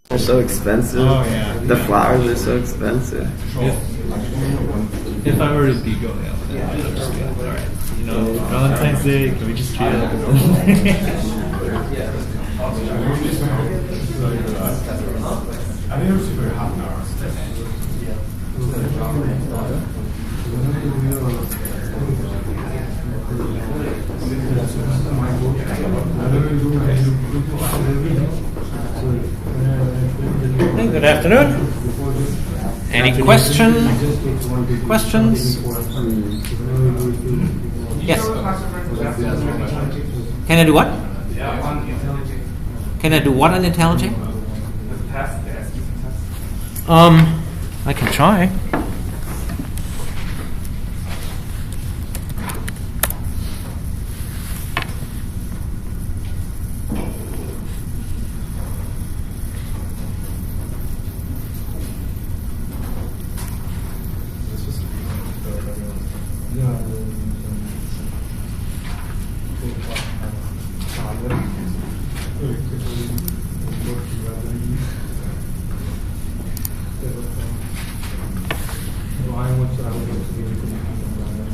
They're so expensive. Oh, yeah. The flowers are so expensive. If I were to be going out with that, I'd just be like, all right, you know, Valentine's Day, can we just treat it like I think it was for half an hour. Hey, good afternoon. Any questions? Yes. Can I do what? Can I do what on IntelliJ? I can try.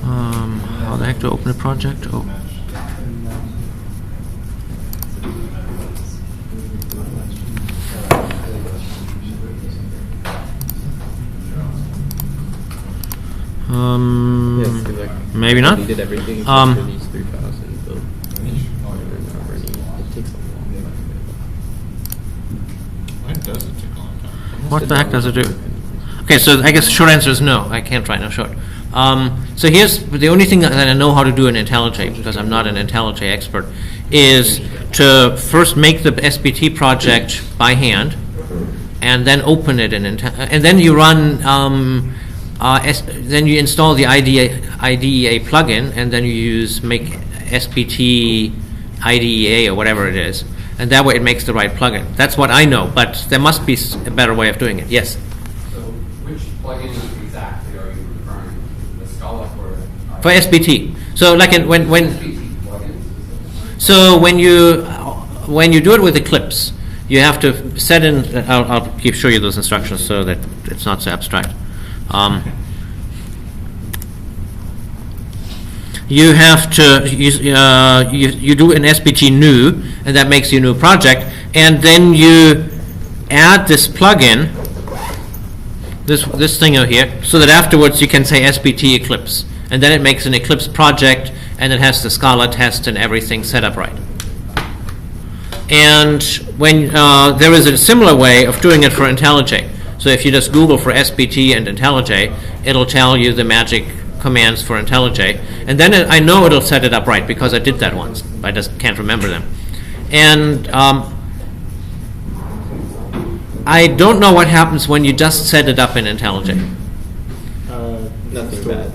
How the heck to open a project? Oh. Maybe not. We did everything except for these 3,000 built. It takes a long time. Why does it take a long time? What the heck does it do? Okay, so I guess the short answer is no. I can't write no short. So here's the only thing that I know how to do in IntelliJ, because I'm not an IntelliJ expert, is to first make the SBT project by hand, and then open it in and then you run. Then you install the IDEA plugin, and then you use make SBT IDEA or whatever it is, and that way it makes the right plugin. That's what I know, but there must be a better way of doing it. Yes. So, which plugin exactly are you referring to? The Scala for SBT. So, like when SBT plugins? so when you do it with Eclipse, you have to set in. I'll show you those instructions so that it's not so abstract. You have to you do an SBT new, and that makes you a new project, and then you add this plugin, this thing over here, so that afterwards you can say SBT Eclipse, and then it makes an Eclipse project, and it has the Scala test and everything set up right. And when there is a similar way of doing it for IntelliJ. So if you just Google for SBT and IntelliJ, it'll tell you the magic commands for IntelliJ, and then I know it'll set it up right because I did that once. I just can't remember them. And I don't know what happens when you just set it up in IntelliJ. Nothing bad.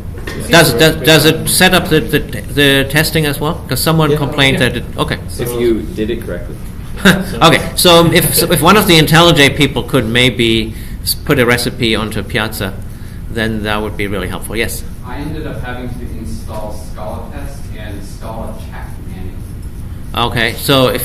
Does it set up the testing as well? Because someone complained that it. Okay. If you did it correctly. Okay. So if one of the IntelliJ people could maybe put a recipe onto Piazza, then that would be really helpful. Yes. I ended up having to install Scala test and Scala check manually. Okay. So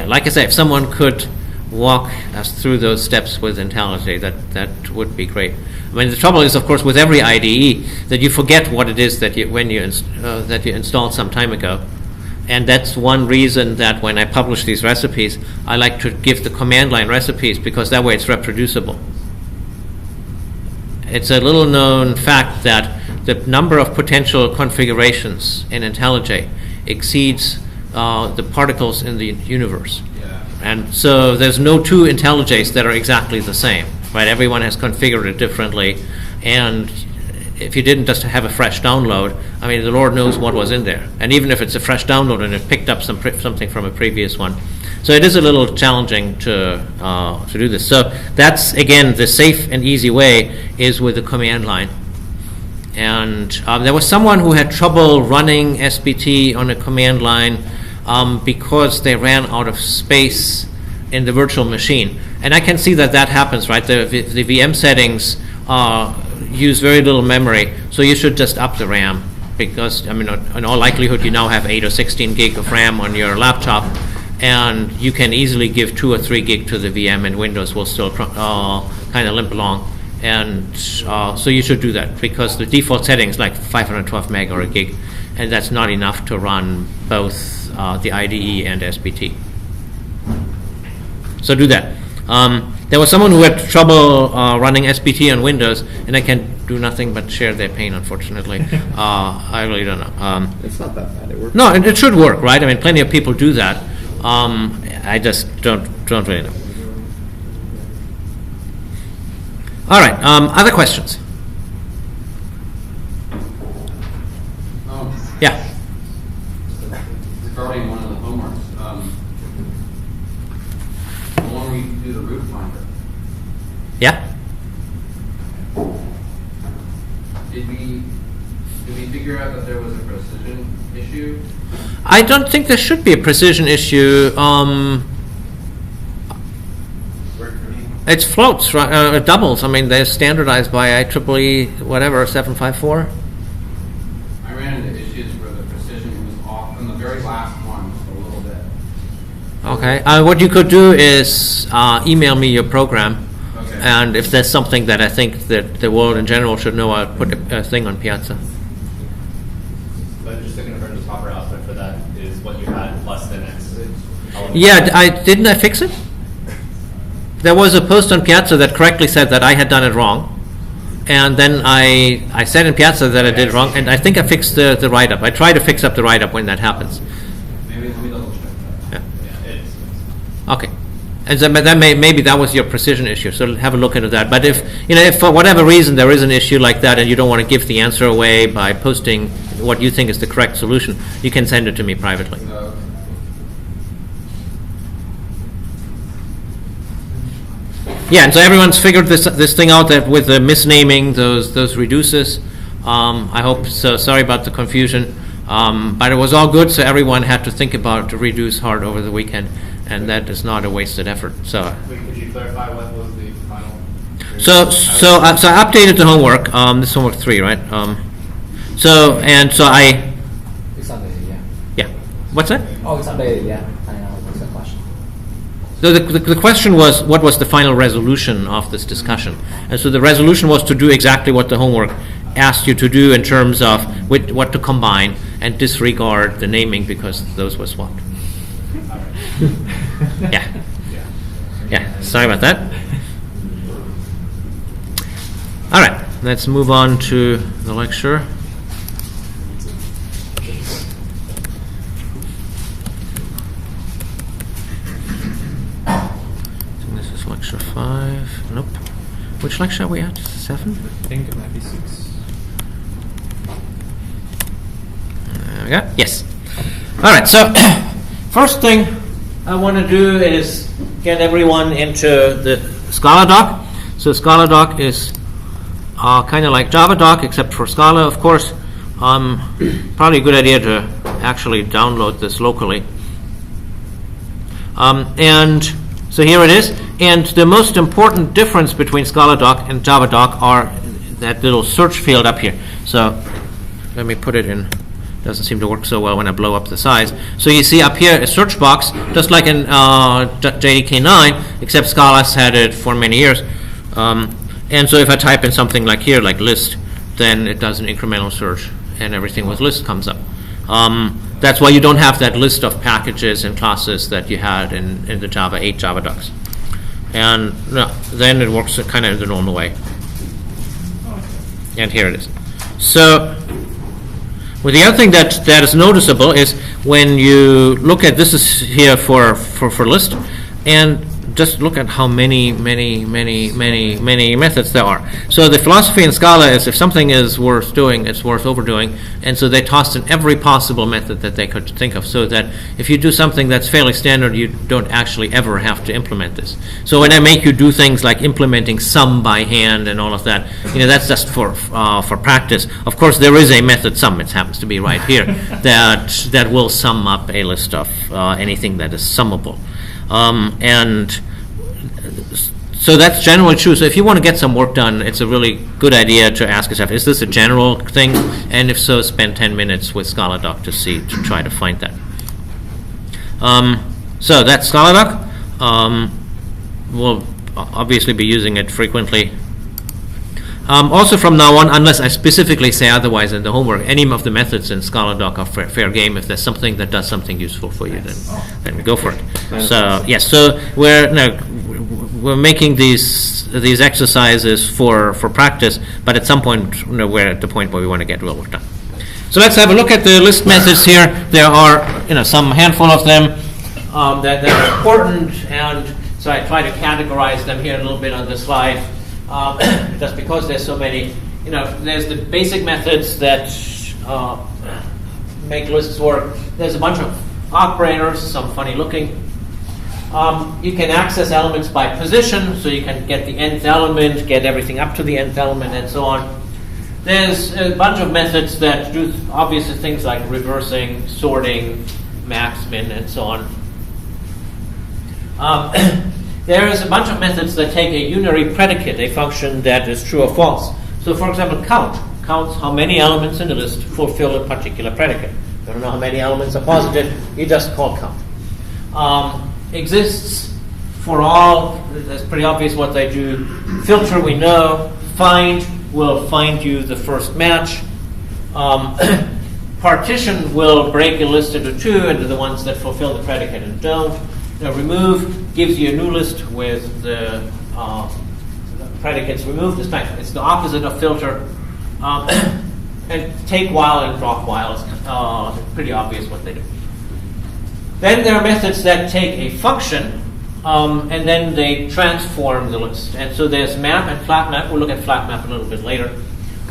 like I said, if someone could walk us through those steps with IntelliJ, that would be great. I mean, the trouble is, of course, with every IDE that you forget what it is that you installed some time ago, and that's one reason that when I publish these recipes, I like to give the command line recipes, because that way it's reproducible. It's a little known fact that the number of potential configurations in IntelliJ exceeds the particles in the universe. Yeah. And so there's no two IntelliJs that are exactly the same, right? Everyone has configured it differently, and if you didn't just have a fresh download, I mean, the Lord knows what was in there. And even if it's a fresh download and it picked up something from a previous one. So it is a little challenging to do this. So that's, again, the safe and easy way is with the command line. And there was someone who had trouble running SBT on a command line because they ran out of space in the virtual machine. And I can see that happens, right? The VM settings use very little memory, so you should just up the RAM, because, I mean, in all likelihood, you now have 8 or 16 gig of RAM on your laptop, and you can easily give 2 or 3 gig to the VM, and Windows will still kind of limp along. And so you should do that, because the default setting is like 512 meg or a gig, and that's not enough to run both the IDE and SBT. So do that. There was someone who had trouble running SBT on Windows, and I can do nothing but share their pain, unfortunately. I really don't know. It's not that bad. It works. No, it should work, right? I mean, plenty of people do that. I just don't really know. All right. Other questions? Yeah. Regarding one of the homeworks, the one where you do the root finder, Yeah. did we figure out that there was a precision issue? I don't think there should be a precision issue. It's floats, right? Doubles. I mean, they're standardized by IEEE, whatever, 754. I ran into issues where the precision was off on the very last one just a little bit. Okay. What you could do is email me your program, Okay. and if there's something that I think that the world in general should know, I'll put a thing on Piazza. But just to confirm, the proper output for that is what you had less than X. Yeah, didn't I fix it? There was a post on Piazza that correctly said that I had done it wrong, and then I said in Piazza that I did it wrong, and I think I fixed the write-up. I try to fix up the write-up when that happens. Maybe let me double check that. Yeah. Yeah, it is. Okay. And so, but maybe that was your precision issue, so have a look into that. But if for whatever reason there is an issue like that and you don't want to give the answer away by posting what you think is the correct solution, you can send it to me privately. Yeah, and so everyone's figured this thing out, that with the misnaming those reduces. I hope so. Sorry about the confusion, but it was all good. So everyone had to think about the reduce hard over the weekend, and that is not a wasted effort. So. Wait, could you clarify what was the final? So I updated the homework. This is homework 3, right? So I. It's updated, yeah. Yeah. What's that? Oh, it's updated, yeah. I know. What's the question? So the question was, what was the final resolution of this discussion? And so the resolution was to do exactly what the homework asked you to do in terms of what to combine and disregard the naming because those were swapped. Yeah. Yeah. Sorry about that. All right. Let's move on to the lecture. Lecture 5. Nope. Which lecture are we at? 7? I think it might be 6. There we go. Yes. All right. So, first thing I want to do is get everyone into the Scala doc. So, Scala doc is kind of like Java doc, except for Scala, of course. Probably a good idea to actually download this locally. And so here it is. And the most important difference between Scala doc and Java doc are that little search field up here. So let me put it in. Doesn't seem to work so well when I blow up the size. So you see up here a search box, just like in JDK 9, except Scala's had it for many years. And so if I type in something like here, like list, then it does an incremental search, and everything with list comes up. That's why you don't have that list of packages and classes that you had in the Java 8 Java docs. And then it works kind of the normal way. And here it is. So, well, the other thing that is noticeable is when you look at this is here for list, and just look at how many methods there are. So the philosophy in Scala is if something is worth doing, it's worth overdoing, and so they tossed in every possible method that they could think of, so that if you do something that's fairly standard, you don't actually ever have to implement this. So when I make you do things like implementing sum by hand and all of that, that's just for practice. Of course, there is a method sum. It happens to be right here that will sum up a list of anything that is summable. And so that's generally true. So if you want to get some work done, it's a really good idea to ask yourself, is this a general thing? And if so, spend 10 minutes with Scala doc to try to find that. So that's ScalaDoc. We'll obviously be using it frequently. Also from now on, unless I specifically say otherwise in the homework, any of the methods in ScalaDoc are fair game. If there's something that does something useful for you, then go for it. So yes, so we're making these exercises for practice, but at some point, we're at the point where we want to get real work done. So let's have a look at the list methods here. There are some handful of them that are important, and so I try to categorize them here a little bit on the slide. Just because there's so many, there's the basic methods that make lists work. There's a bunch of operators, some funny looking. You can access elements by position, so you can get the nth element, get everything up to the nth element, and so on. There's a bunch of methods that do obviously things like reversing, sorting, max, min, and so on. There is a bunch of methods that take a unary predicate, a function that is true or false. So, for example, count counts how many elements in the list fulfill a particular predicate. If you don't know how many elements are positive, you just call count. Exists for all. That's pretty obvious what they do. Filter, we know. Find will find you the first match. Partition will break a list into two, into the ones that fulfill the predicate and don't. Remove gives you a new list with the predicates removed. It's the opposite of filter. And take while and drop while is pretty obvious what they do. Then there are methods that take a function and then they transform the list. And so there's map and flat map. We'll look at flat map a little bit later.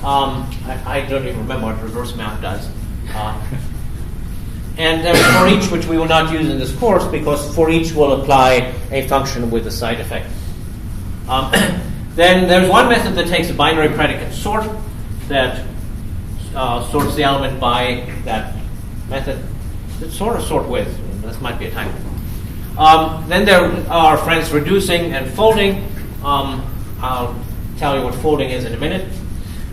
I don't even remember what reverse map does. And for each, which we will not use in this course, because for each will apply a function with a side effect. Then there's one method that takes a binary predicate sort that sorts the element by that method. Sort or sort with. This might be a typo. Then there are friends reducing and folding. I'll tell you what folding is in a minute.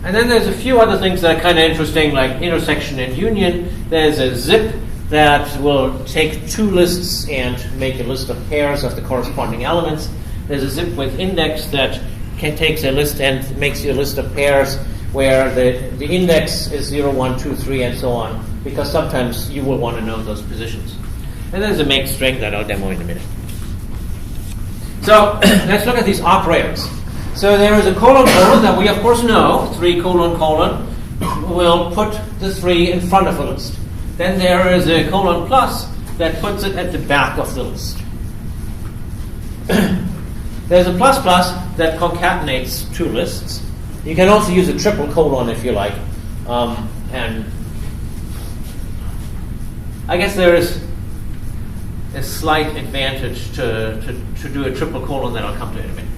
And then there's a few other things that are kind of interesting, like intersection and union. There's a zip that will take two lists and make a list of pairs of the corresponding elements. There's a zip with index that takes a list and makes you a list of pairs where the index is 0, 1, 2, 3, and so on, because sometimes you will want to know those positions. And there's a make string that I'll demo in a minute. So let's look at these operators. So there is a colon that we of course know, 3 : will put the 3 in front of a list. Then there is a : that puts it at the back of the list. There's a ++ that concatenates two lists. You can also use a triple colon if you like. And I guess there is a slight advantage to do a triple colon that I'll come to in a minute.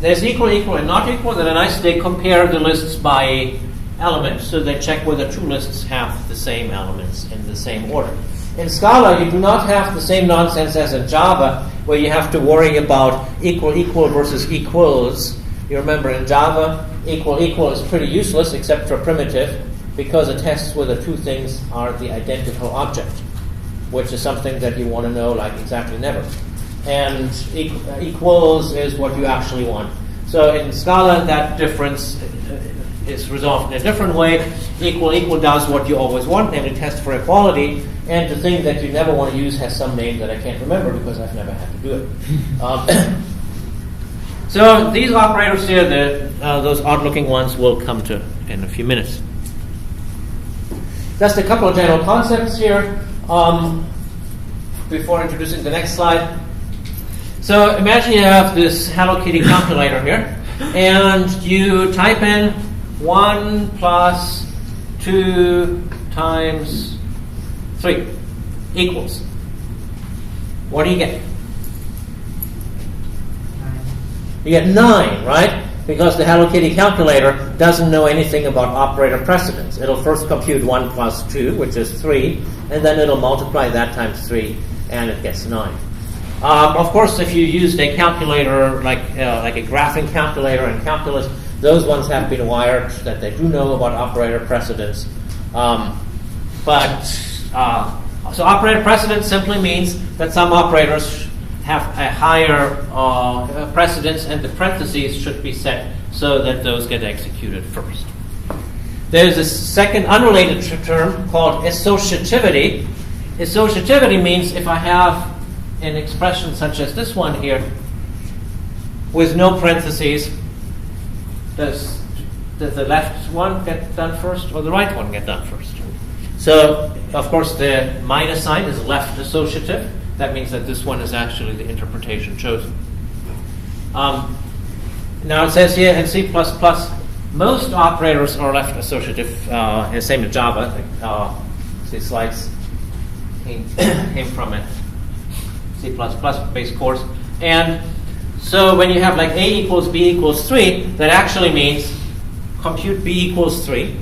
There's equal and not equal. Then they compare the lists by elements, so they check whether two lists have the same elements in the same order. In Scala, you do not have the same nonsense as in Java, where you have to worry about equal versus equals. You remember in Java, equal is pretty useless except for primitive, because it tests whether two things are the identical object, which is something that you want to know like exactly never. And equals is what you actually want. So in Scala, that difference is resolved in a different way. Equal does what you always want, namely test for equality, and the thing that you never want to use has some name that I can't remember because I've never had to do it. So these operators here, those odd-looking ones, we'll come to in a few minutes. Just a couple of general concepts here before introducing the next slide. So imagine you have this Hello Kitty calculator here, and you type in 1 + 2 × 3 equals. What do you get? You get 9, right? Because the Hello Kitty calculator doesn't know anything about operator precedence. It'll first compute 1 + 2, which is 3, and then it'll multiply that times 3, and it gets 9. Of course, if you used a calculator like a graphing calculator in calculus, those ones have been wired that they do know about operator precedence. But So operator precedence simply means that some operators have a higher precedence, and the parentheses should be set so that those get executed first. There's a second unrelated term called associativity. Associativity means if I have an expression such as this one here with no parentheses, does the left one get done first or the right one get done first? So, of course, the minus sign is left associative. That means that this one is actually the interpretation chosen. Now it says here in C++, most operators are left associative, same in Java. These slides came from a C++ based course. And so when you have like A equals B equals 3, that actually means compute B equals 3.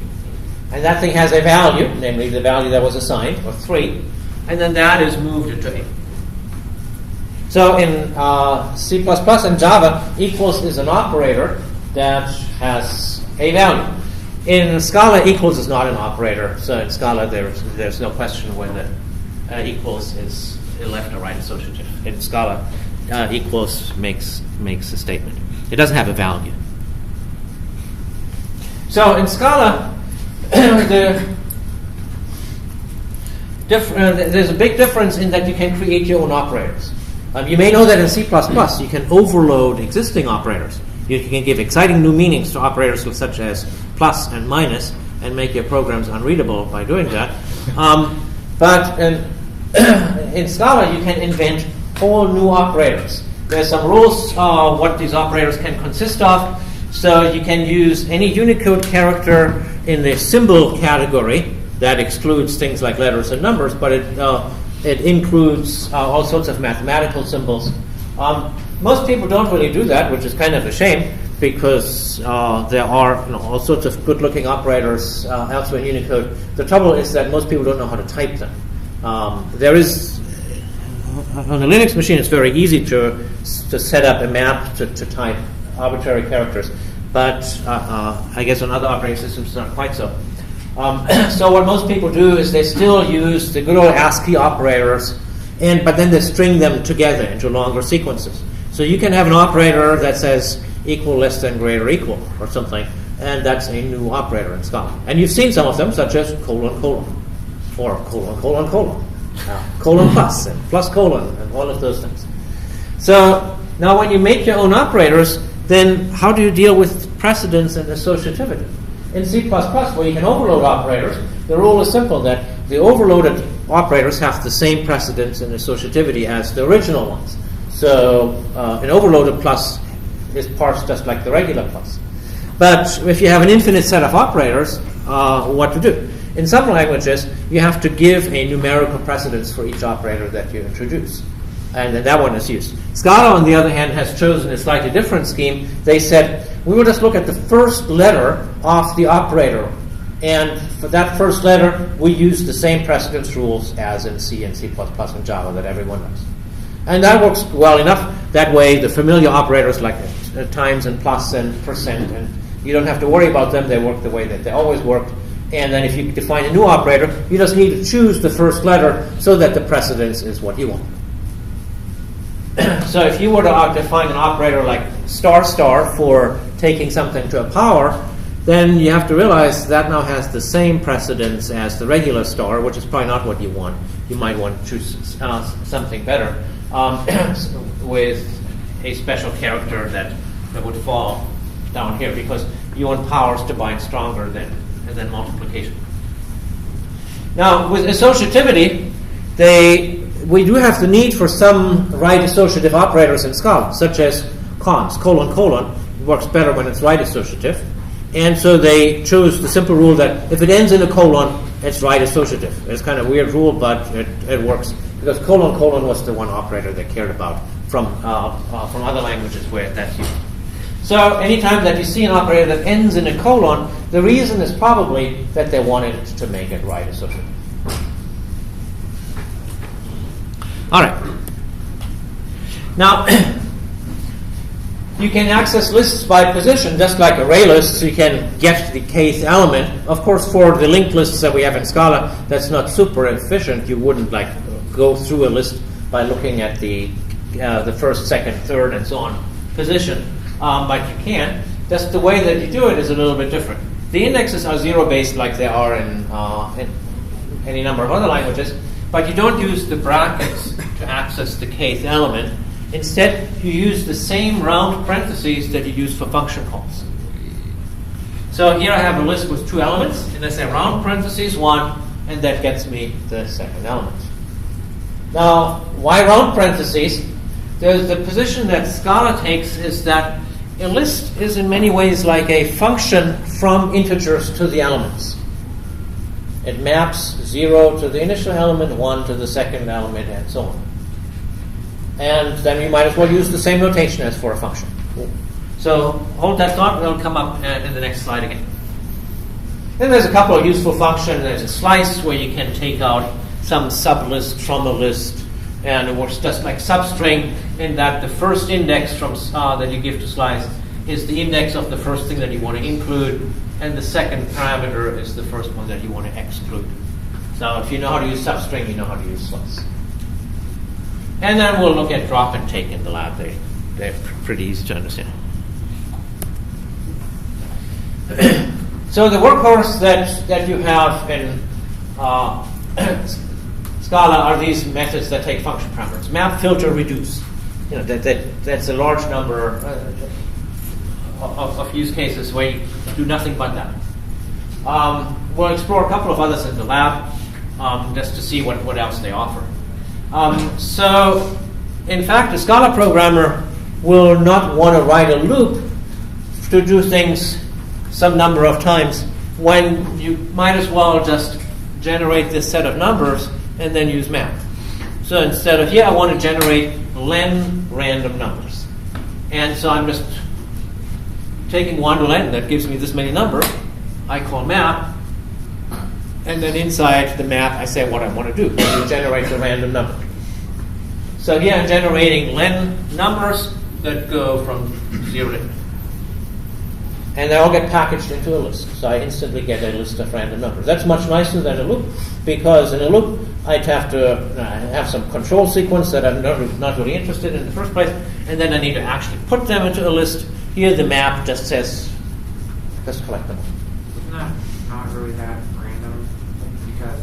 And that thing has a value, namely the value that was assigned, or 3. And then that is moved into A. So in C++ and Java, equals is an operator that has a value. In Scala, equals is not an operator. So in Scala, there's no question whether equals is a left or right associative. In Scala, equals makes a statement. It doesn't have a value. So in Scala, there's a big difference in that you can create your own operators. You may know that in C++ you can overload existing operators. You can give exciting new meanings to operators such as plus and minus and make your programs unreadable by doing that. But in Scala you can invent whole new operators. There's some rules what these operators can consist of. So you can use any Unicode character in the symbol category. That excludes things like letters and numbers, but it includes all sorts of mathematical symbols. Most people don't really do that, which is kind of a shame, because there are all sorts of good-looking operators elsewhere in Unicode. The trouble is that most people don't know how to type them. There is, on a Linux machine, it's very easy to set up a map to type arbitrary characters, but I guess on other operating systems it's not quite so. So what most people do is they still use the good old ASCII operators, but then they string them together into longer sequences. So you can have an operator that says equal, less than, greater, equal, or something, and that's a new operator in Scala. And you've seen some of them, such as colon, colon, or colon, colon, colon, colon plus, and plus colon, and all of those things. So now when you make your own operators, then how do you deal with precedence and associativity? In C++, where you can overload operators, the rule is simple, that the overloaded operators have the same precedence and associativity as the original ones. So an overloaded plus is parsed just like the regular plus. But if you have an infinite set of operators, what to do? In some languages, you have to give a numerical precedence for each operator that you introduce. And then that one is used. Scala, on the other hand, has chosen a slightly different scheme. They said, we will just look at the first letter of the operator. And for that first letter, we use the same precedence rules as in C and C++ and Java that everyone knows. And that works well enough. That way, the familiar operators like times and plus and percent, and you don't have to worry about them. They work the way that they always worked. And then if you define a new operator, you just need to choose the first letter so that the precedence is what you want. So if you were to define an operator like star star for taking something to a power, then you have to realize that now has the same precedence as the regular star, which is probably not what you want. You might want to choose something better with a special character that would fall down here, because you want powers to bind stronger than multiplication. Now, with associativity, we do have the need for some right associative operators in Scala, such as cons, colon, colon. It works better when it's right associative. And so they chose the simple rule that if it ends in a colon, it's right associative. It's kind of a weird rule, but it works, because colon, colon was the one operator they cared about from other languages where that's used. So anytime that you see an operator that ends in a colon, the reason is probably that they wanted to make it right associative. All right. Now, You can access lists by position, just like array lists. You can get the kth element. Of course, for the linked lists that we have in Scala, that's not super efficient. You wouldn't like go through a list by looking at the first, second, third, and so on position, but you can. Just the way that you do it is a little bit different. The indexes are zero-based, like they are in any number of other languages, but you don't use the brackets to access the kth element. Instead, you use the same round parentheses that you use for function calls. So here I have a list with two elements, and I say round parentheses 1, and that gets me the second element. Now, why round parentheses? The position that Scala takes is that a list is in many ways like a function from integers to the elements. It maps 0 to the initial element, 1 to the second element, and so on. And then you might as well use the same notation as for a function. So hold that thought, we'll come up in the next slide again. Then there's a couple of useful functions. There's a slice where you can take out some sublist from a list, and it works just like substring in that the first index from that you give to slice is the index of the first thing that you want to include, and the second parameter is the first one that you want to exclude. So if you know how to use substring, you know how to use slice. And then we'll look at drop and take in the lab. They're pretty easy to understand. So the workhorse that you have in Scala are these methods that take function parameters. Map, filter, reduce. You know, that's a large number of use cases where you do nothing but that. We'll explore a couple of others in the lab just to see what else they offer. So, in fact, a Scala programmer will not want to write a loop to do things some number of times when you might as well just generate this set of numbers and then use map. So instead of, I want to generate len random numbers. And so I'm just taking one to len that gives me this many numbers. I call map. And then inside the map, I say what I want to do. To generate the random number. So here I'm generating len numbers that go from 0 to n. And they all get packaged into a list. So I instantly get a list of random numbers. That's much nicer than a loop, because in a loop, I'd have to have some control sequence that I'm not really interested in the first place, and then I need to actually put them into a list. Here the map just says, just collect them. Isn't that not really that random? Because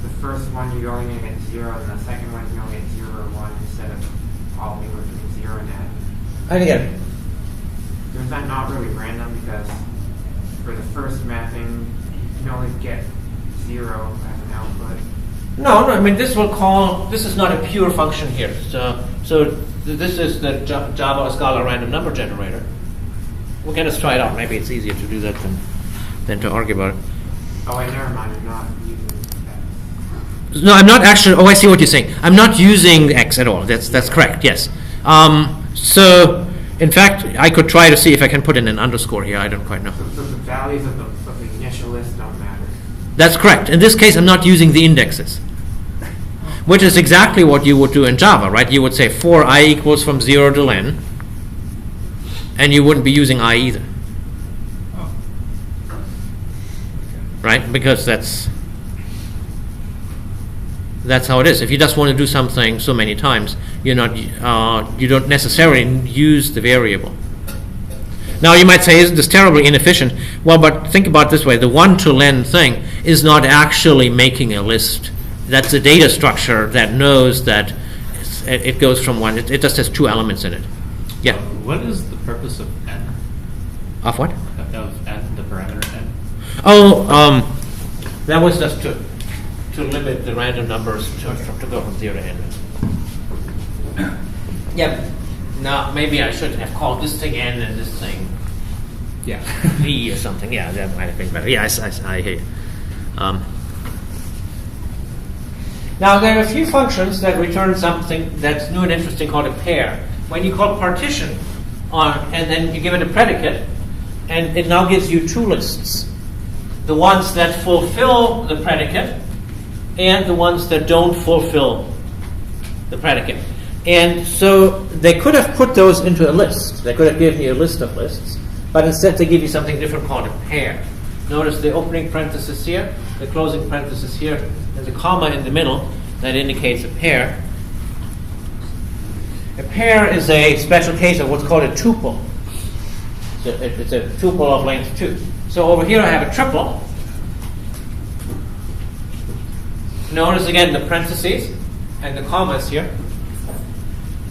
the first one you only get 0, and the second one you only get 0 or 1 instead of all being between 0 and n. I get it. Is that not really random? Because for the first mapping, you can only get 0 as an output. No, I mean, this is not a pure function here. So this is the Java or Scala random number generator. We can just try it out. Maybe it's easier to do that than to argue about it. Oh, wait, never mind. You're not using X. No, I'm not actually. Oh, I see what you're saying. I'm not using X at all. That's correct. Yes. So, in fact, I could try to see if I can put in an underscore here. I don't quite know. So the values of the initial list don't matter. That's correct. In this case, I'm not using the indexes, which is exactly what you would do in Java, right? You would say for I equals from 0 to len, and you wouldn't be using I either. Right? Because that's how it is. If you just want to do something so many times, you don't necessarily use the variable. Now you might say, isn't this terribly inefficient? Well, but think about it this way. The 1 to len thing is not actually making a list. That's a data structure that knows that it goes from 1. It just has 2 elements in it. Yeah? What is the purpose of n? Of what? Of n, the parameter n? Oh, that was just to limit the random numbers to go from 0 to n. Yeah. Now, maybe I should have called this thing n and this thing v or something. Yeah, that might have been better. Yeah, I hear you. Now, there are a few functions that return something that's new and interesting called a pair. When you call partition and then you give it a predicate, and it now gives you 2 lists. The ones that fulfill the predicate and the ones that don't fulfill the predicate. And so they could have put those into a list. They could have given you a list of lists, but instead they give you something different called a pair. Notice the opening parenthesis here, the closing parenthesis here, and the comma in the middle. That indicates a pair. A pair is a special case of what's called a tuple. So it's a tuple of length 2. So over here I have a triple. Notice again the parentheses and the commas here.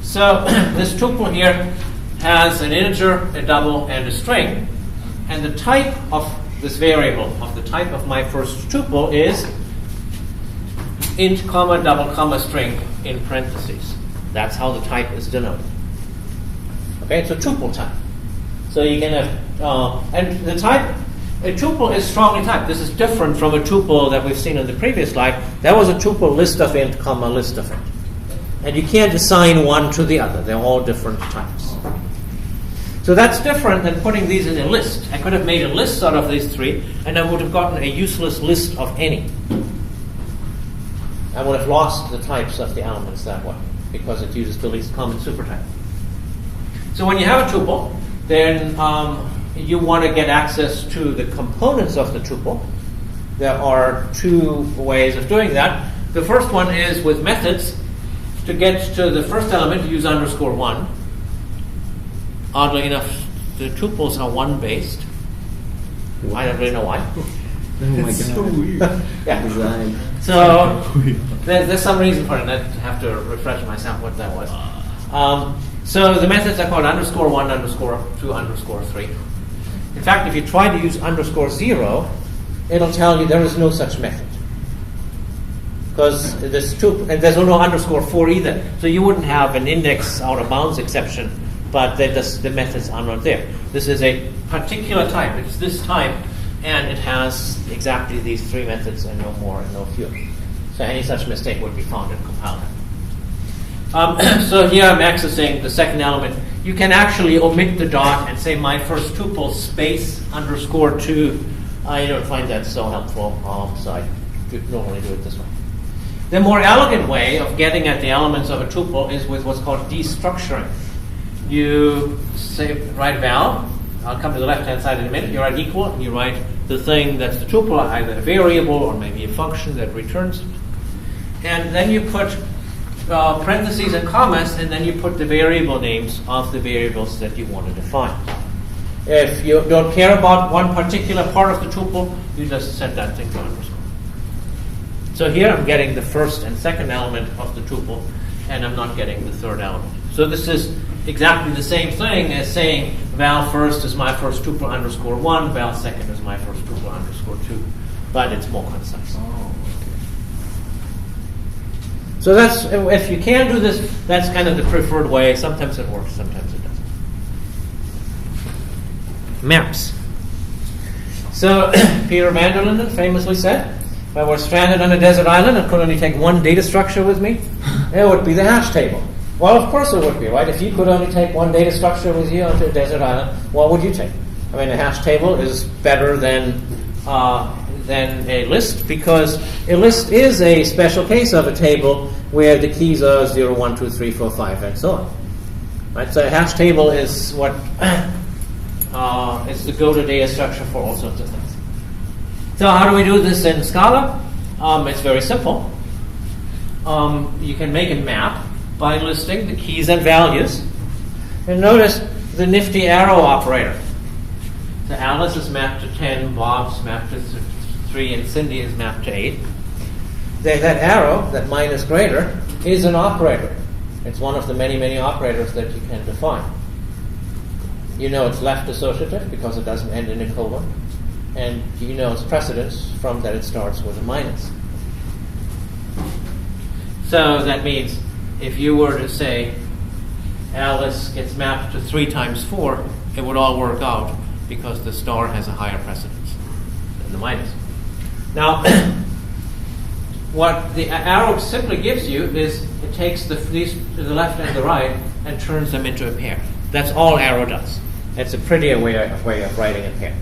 So this tuple here has an integer, a double, and a string. And the type of this variable, of the type of my first tuple, is int, comma, double, comma, string in parentheses. That's how the type is denoted. Okay, it's a tuple type. So you can have, and the type, a tuple is strongly typed. This is different from a tuple that we've seen in the previous slide. That was a tuple list of int, comma, list of int. And you can't assign one to the other. They're all different types. So that's different than putting these in a list. I could have made a list out of these three, and I would have gotten a useless list of any. I would have lost the types of the elements that way, because it uses the least common supertype. So when you have a tuple, then you want to get access to the components of the tuple. There are two ways of doing that. The first one is with methods. To get to the first element, use _1. Oddly enough, the tuples are 1-based. I don't really know why. Oh my god. So weird. Yeah. Design. So there's some reason for it, and I have to refresh myself what that was. So the methods are called _1, _2, _3. In fact, if you try to use _0, it'll tell you there is no such method. Because and there's no _4 either. So you wouldn't have an index out of bounds exception, but the methods are not there. This is a particular type. It's this type, and it has exactly these three methods and no more and no fewer. So any such mistake would be found in compiler. So here I'm accessing the second element. You can actually omit the dot and say my first tuple space _2. I don't find that so helpful, so I normally do it this way. The more elegant way of getting at the elements of a tuple is with what's called destructuring. You write val. I'll come to the left-hand side in a minute. You write equal, and you write the thing that's the tuple, either a variable or maybe a function that returns it. And then you put parentheses and commas, and then you put the variable names of the variables that you want to define. If you don't care about one particular part of the tuple, you just set that thing to _. So here I'm getting the first and second element of the tuple, and I'm not getting the third element. So this is exactly the same thing as saying val first is my first tuple _1, val second is my first tuple _2, but it's more concise. Oh, okay. So that's, if you can do this, that's kind of the preferred way. Sometimes it works, sometimes it doesn't. Maps. So Peter van der Linden famously said, if I were stranded on a desert island and could only take one data structure with me, it would be the hash table. Well, of course it would be, right? If you could only take one data structure with you onto a desert island, what would you take? I mean, a hash table is better than a list, because a list is a special case of a table where the keys are 0, 1, 2, 3, 4, 5, and so on. Right? So a hash table is what is the go-to data structure for all sorts of things. So how do we do this in Scala? It's very simple. You can make a map by listing the keys and values. And notice the nifty arrow operator. So Alice is mapped to 10, Bob's mapped to 3, and Cindy is mapped to 8. That arrow, that minus greater, is an operator. It's one of the many, many operators that you can define. You know it's left associative because it doesn't end in a colon. And you know its precedence from that it starts with a minus. So that means if you were to say Alice gets mapped to 3 times 4, it would all work out because the star has a higher precedence than the minus. Now, what the arrow simply gives you is it takes these to the left and the right and turns them into a pair. That's all arrow does. It's a prettier way of writing a pair.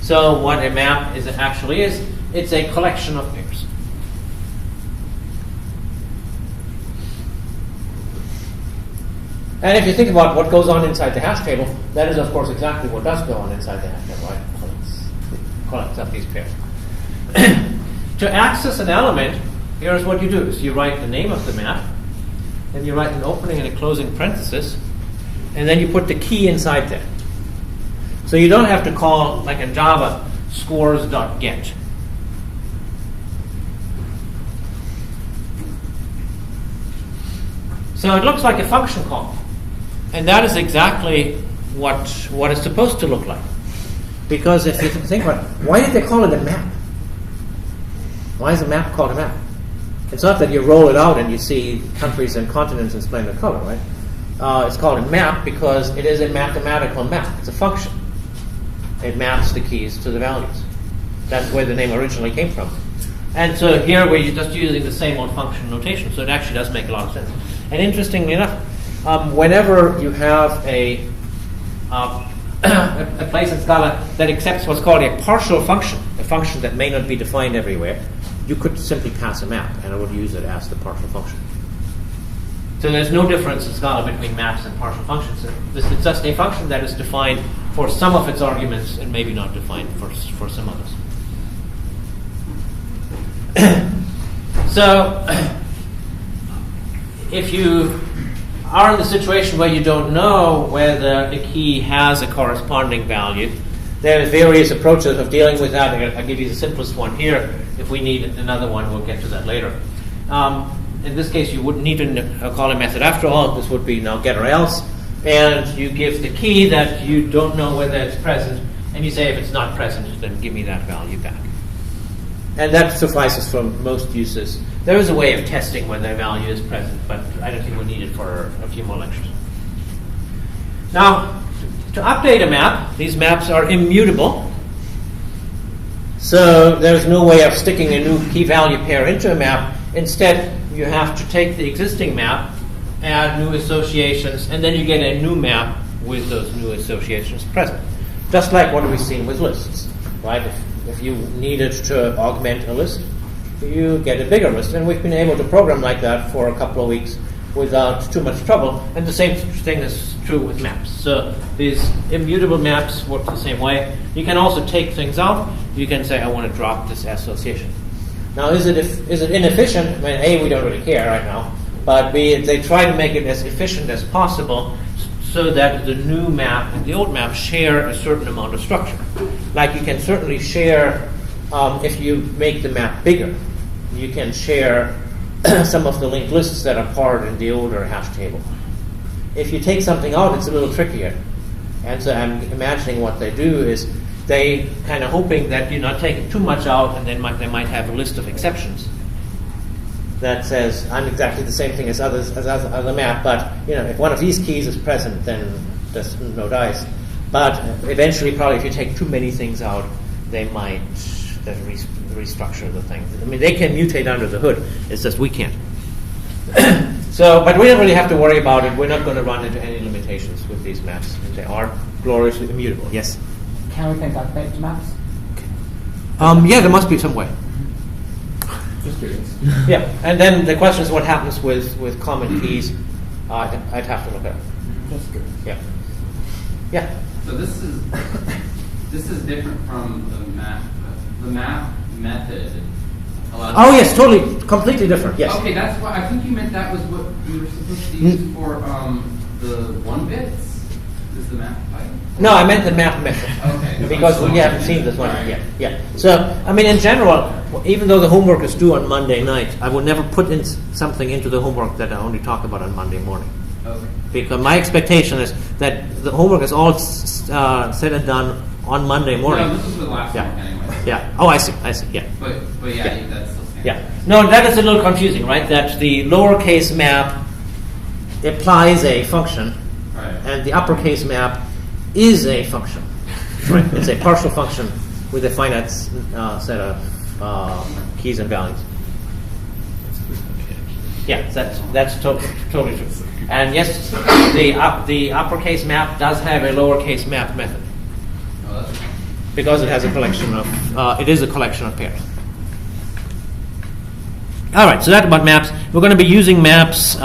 So what a map actually is, it's a collection of pairs. And if you think about what goes on inside the hash table, that is, of course, exactly what does go on inside the hash table, right? It collects up these pairs. To access an element, here's what you do. So you write the name of the map, and you write an opening and a closing parenthesis, and then you put the key inside there. So you don't have to call, like in Java, scores.get. So it looks like a function call. And that is exactly what it's supposed to look like. Because if you think about it, why did they call it a map? Why is a map called a map? It's not that you roll it out and you see countries and continents in splendid color, right? It's called a map because it is a mathematical map. It's a function. It maps the keys to the values. That's where the name originally came from. And so here we're just using the same old function notation, so it actually does make a lot of sense. And interestingly enough, whenever you have a place in Scala that accepts what's called a partial function, a function that may not be defined everywhere, you could simply pass a map, and it would use it as the partial function. So there's no difference in Scala between maps and partial functions. It's just a function that is defined for some of its arguments and maybe not defined for some others. So if you are in the situation where you don't know whether the key has a corresponding value, there are various approaches of dealing with that. I'll give you the simplest one here. If we need another one, we'll get to that later. In this case, you wouldn't need a calling method after all. This would be now get or else. And you give the key that you don't know whether it's present, and you say if it's not present, then give me that value back. And that suffices for most uses. There is a way of testing whether a value is present, but I don't think we'll need it for a few more lectures. Now, to update a map, these maps are immutable. So there's no way of sticking a new key value pair into a map. Instead, you have to take the existing map, add new associations, and then you get a new map with those new associations present. Just like what we've seen with lists, right? If you needed to augment a list, you get a bigger list. And we've been able to program like that for a couple of weeks without too much trouble. And the same thing is true with maps. So these immutable maps work the same way. You can also take things out. You can say, I want to drop this association. Now, is it inefficient? I mean, A, we don't really care right now. But B, they try to make it as efficient as possible so that the new map and the old map share a certain amount of structure. Like you can certainly share, if you make the map bigger, you can share some of the linked lists that are part in the older hash table. If you take something out, it's a little trickier. And so I'm imagining what they do is they kind of hoping that you're not taking too much out, and then they might have a list of exceptions that says I'm exactly the same thing as other map, but if one of these keys is present, then there's no dice. But eventually, probably if you take too many things out, they might restructure the thing. I mean, they can mutate under the hood. It's just we can't. So, but we don't really have to worry about it. We're not going to run into any limitations with these maps. They are gloriously immutable. Yes. Can we conduct vector maps? Yeah, there must be some way. Just curious. Yeah, and then the question is what happens with common keys. I'd have to look at it. Just curious. Yeah. Yeah. So this is different from the map. The map method allows. Oh yes, totally, completely different. Yes. Okay, that's why I think you meant that was what you were supposed to use for the 1 bits. Is the map type? No, I meant the map method. Okay. Because we haven't seen this one yet. Yeah. So, I mean, in general, even though the homework is due on Monday night, I would never put in something into the homework that I only talk about on Monday morning. Okay. Because my expectation is that the homework is all said and done on Monday morning. No, this is the last one anyway. Yeah. Oh, I see. Yeah. But yeah, that's still standard. Yeah. No, that is a little confusing, right? That the lowercase map implies a function, Right. and the uppercase map is a function. Right. It's a partial function with a finite set of keys and values. Yeah, that's totally true. And yes, the uppercase map does have a lowercase map method Oh, that's because it has a collection of it is a collection of pairs. All right, so that's about maps. We're going to be using maps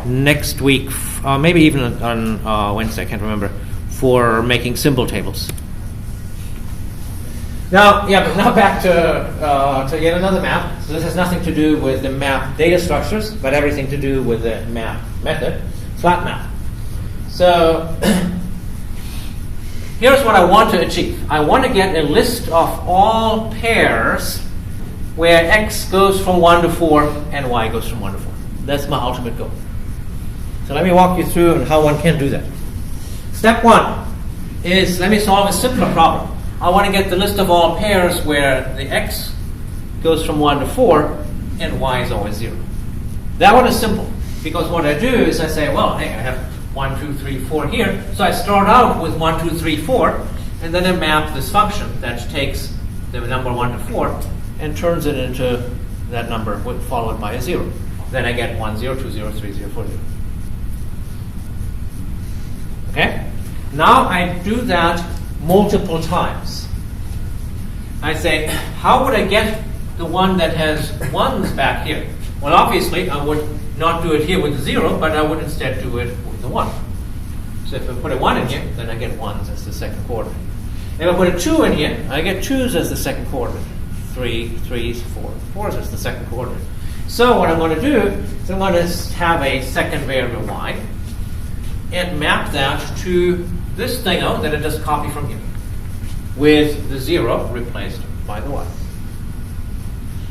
next week, maybe even on Wednesday, I can't remember, for making symbol tables. Now, but now back to yet another map. So this has nothing to do with the map data structures, but everything to do with the map method, flat map. So here's what I want to achieve. I want to get a list of all pairs where x goes from 1 to 4 and y goes from 1 to 4. That's my ultimate goal. So let me walk you through how one can do that. Step 1 is, let me solve a simpler problem. I want to get the list of all pairs where the x goes from 1 to 4 and y is always 0. That one is simple, because what I do is I say, well, hey, I have 1, 2, 3, 4 here. So I start out with 1, 2, 3, 4, and then I map this function that takes the number 1 to 4 and turns it into that number followed by a 0. Then I get 1, 0, 2, 0, 3, 0, 4, 0. Okay? Now I do that multiple times. I say, how would I get the one that has 1s back here? Well, obviously, I would not do it here with the 0, but I would instead do it with the 1. So if I put a 1 in here, then I get 1s as the second coordinate. If I put a 2 in here, I get 2s as the second coordinate. 3, 3s, 4s as the second coordinate. So what I'm going to do is I'm going to have a second variable y and map that to this thing out that I just copy from here, with the 0 replaced by the y.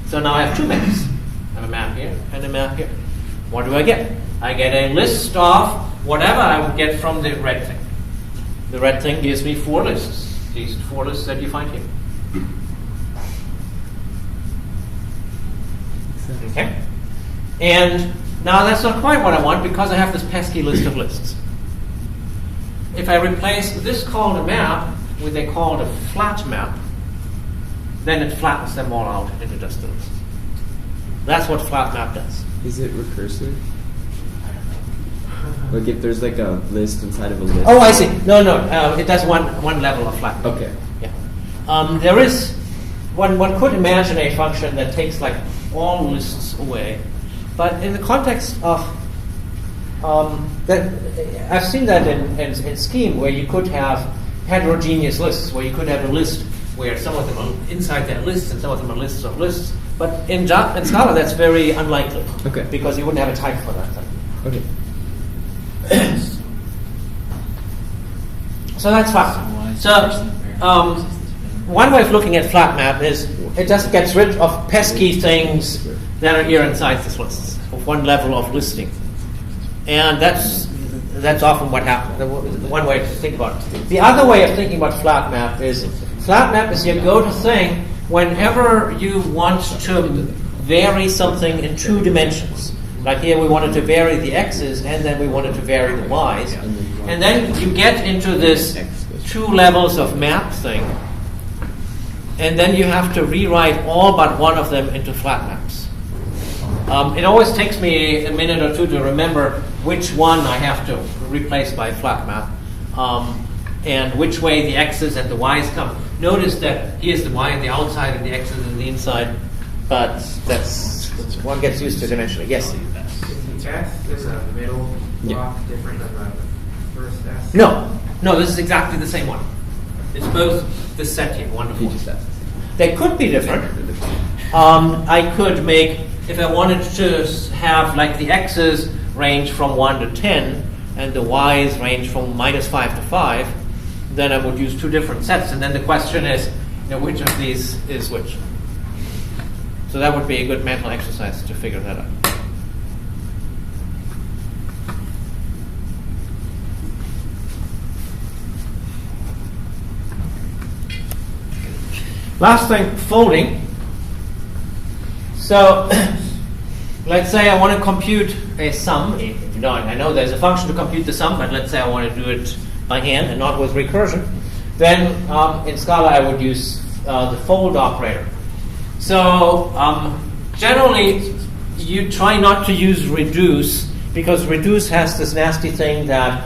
So now I have two maps. I have a map here and a map here. What do I get? I get a list of whatever I would get from the red thing. The red thing gives me 4 lists. These 4 lists that you find here. Okay? And now that's not quite what I want, because I have this pesky list of lists. If I replace this called a map with a called a flat map, then it flattens them all out into just a list. That's what flat map does. Is it recursive? Like if there's like a list inside of a list? Oh, I see. No. It does one level of flat map. Okay. Yeah. There is one could imagine a function that takes like all lists away, but in the context of that, I've seen that in Scheme, where you could have heterogeneous lists, where you could have a list where some of them are inside that list and some of them are lists of lists. But in Scala, that's very unlikely. Okay. Because you wouldn't have a type for that thing. Okay. So that's fine. So one way of looking at flat map is it just gets rid of pesky things that are here inside this list, of one level of listing. And that's often what happens. One way to think about it. The other way of thinking about flat map is your go-to thing whenever you want to vary something in 2 dimensions. Like here we wanted to vary the x's and then we wanted to vary the y's. And then you get into this 2 levels of map thing. And then you have to rewrite all but one of them into flat maps. It always takes me a minute or two to remember which one I have to replace by flat map, and which way the x's and the y's come. Notice that here's the y on the outside and the x's on the inside, but that's one gets used to it eventually. Yes? Is the S is a middle block different than the first S? No, this is exactly the same one. It's both the set here, 1 to 4. They could be different. I could make, if I wanted to have like the x's range from 1 to 10 and the y's range from -5 to 5, then I would use 2 different sets. And then the question is, which of these is which? So that would be a good mental exercise to figure that out. Last thing, folding. So let's say I want to compute a sum. I know there's a function to compute the sum, but let's say I want to do it by hand and not with recursion. Then in Scala I would use the fold operator. So generally you try not to use reduce, because reduce has this nasty thing that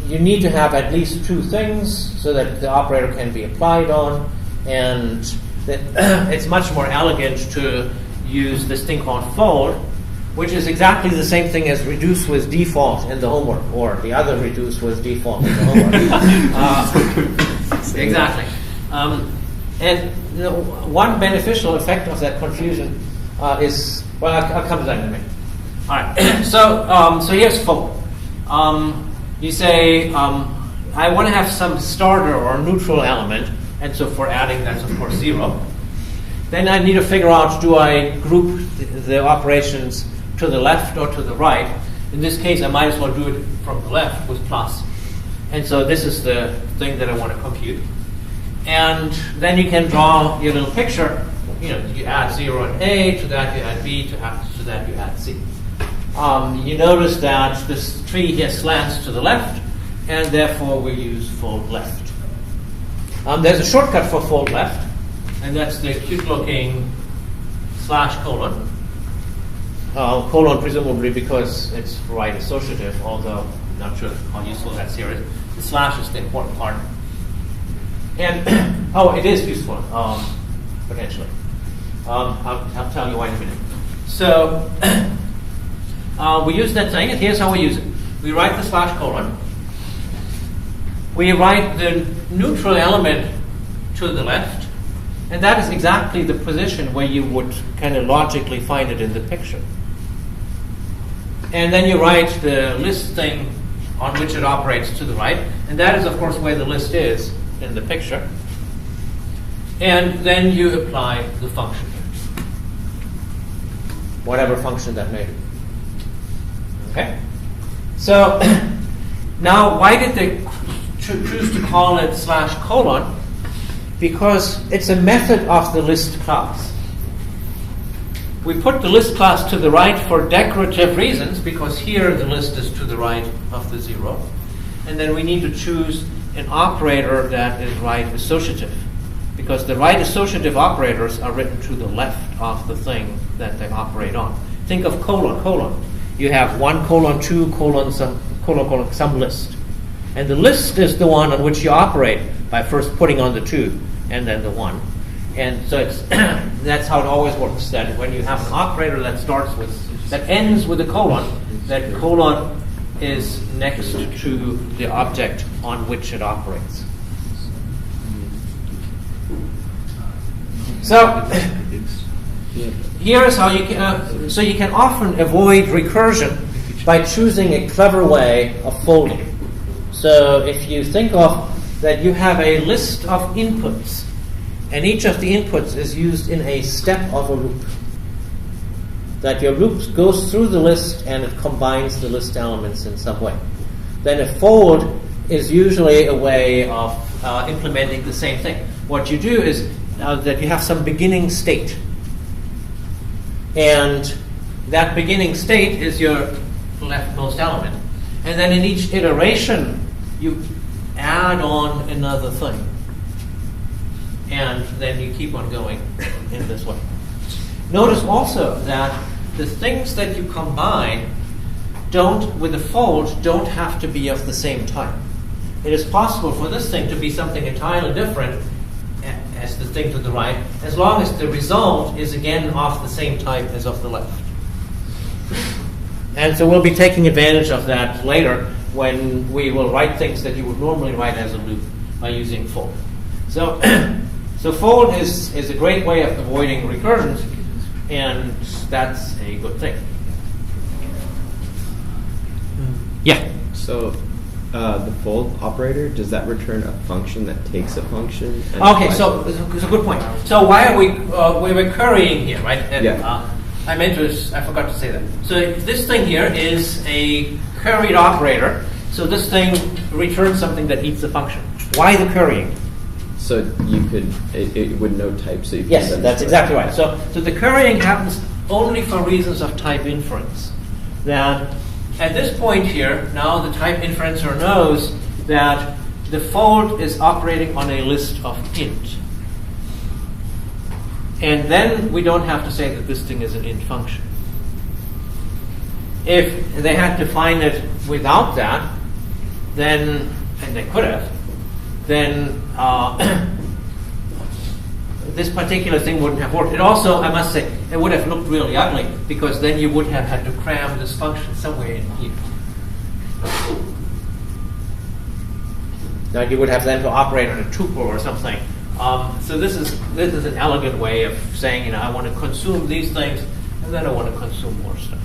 you need to have at least 2 things so that the operator can be applied on, and that it's much more elegant to use this thing called fold, which is exactly the same thing as reduce with default in the homework, or the other reduce with default in the homework. Exactly. And one beneficial effect of that confusion is, well, I'll come to that in a minute. All right. So here's fold. You say, I want to have some starter or neutral element, and so for adding, that's of course 0. Then I need to figure out, do I group the operations to the left or to the right? In this case, I might as well do it from the left with plus. And so this is the thing that I want to compute. And then you can draw your little picture. You know, you add 0 and A, to that you add B, to that you add C. You notice that this tree here slants to the left, and therefore we use fold left. There's a shortcut for fold left, and that's the cute-looking /:. Colon presumably because it's right associative, although I'm not sure how useful that here is. The slash is the important part. And, it is useful, potentially. I'll tell you why in a minute. So, we use that thing, and here's how we use it. We write the /:. We write the neutral element to the left, and that is exactly the position where you would kind of logically find it in the picture. And then you write the list thing on which it operates to the right, and that is, of course, where the list is in the picture. And then you apply the function here, whatever function that may be. Okay? So, now why did they choose to call it /:? Because it's a method of the list class. We put the list class to the right for decorative reasons, because here the list is to the right of the 0. And then we need to choose an operator that is right associative, because the right associative operators are written to the left of the thing that they operate on. Think of colon. You have 1, 2, some list. And the list is the one on which you operate by first putting on the 2 and then the 1. And so it's that's how it always works, that when you have an operator that ends with a colon, that colon is next to the object on which it operates. So here is how you can, so you can often avoid recursion by choosing a clever way of folding. So if you think of that you have a list of inputs, and each of the inputs is used in a step of a loop, that your loop goes through the list and it combines the list elements in some way. Then a fold is usually a way of implementing the same thing. What you do is that you have some beginning state, and that beginning state is your leftmost element. And then in each iteration, you add on another thing. And then you keep on going in this way. Notice also that the things that you combine with the fold don't have to be of the same type. It is possible for this thing to be something entirely different as the thing to the right, as long as the result is again of the same type as of the left. And so we'll be taking advantage of that later when we will write things that you would normally write as a loop by using fold. So fold is a great way of avoiding recursions, and that's a good thing. Yeah? So the fold operator, does that return a function that takes a function? And Okay, so it's a good point. So why are we were currying here, right? And, Yeah. I forgot to say that. So this thing here is a curried operator. So this thing returns something that eats the function. Why the currying? So you could, it would know type, so you could Yes, send that's it. exactly right. So the currying happens only for reasons of type inference. That at this point here, now the type inferencer knows that the fold is operating on a list of int. And then we don't have to say that this thing is an int function. If they had defined it without that, then, and they could have, then this particular thing wouldn't have worked. It also, I must say, it would have looked really ugly, because then you would have had to cram this function somewhere in here. Now you would have then to operate on a tuple or something. So this is an elegant way of saying, you know, I want to consume these things, and then I want to consume more stuff.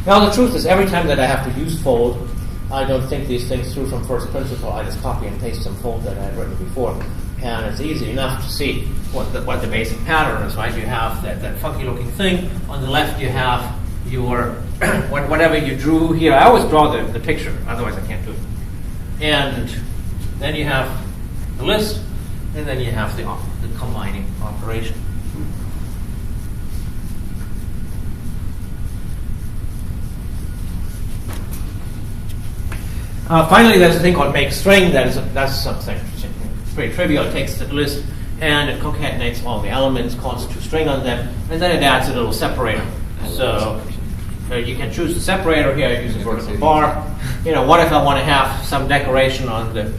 Now the truth is, every time that I have to use fold, I don't think these things through from first principle. I just copy and paste some fold that I had written before, and it's easy enough to see what the basic pattern is. Right? You have that funky looking thing on the left. You have your whatever you drew here. I always draw the picture, otherwise I can't do it. And then you have the list, and then you have the combining operation. Finally, there's a thing called make string. That's something pretty trivial. It takes the list and it concatenates all the elements, calls to string on them, and then it adds a little separator. So you can choose the separator here. Use a vertical bar. You know, what if I want to have some decoration on the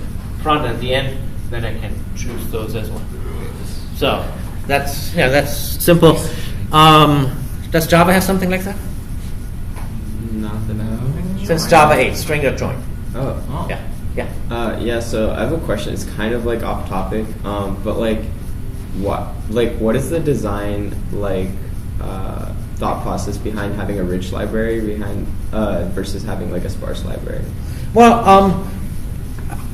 front and the end? Then I can choose those as well. So that's simple. Does Java have something like that? Not that I know. Since Java 8, string.join. Oh. Yeah. Yeah, so I have a question. It's kind of like off topic, but what is the design thought process behind having a rich library versus having like a sparse library? Well,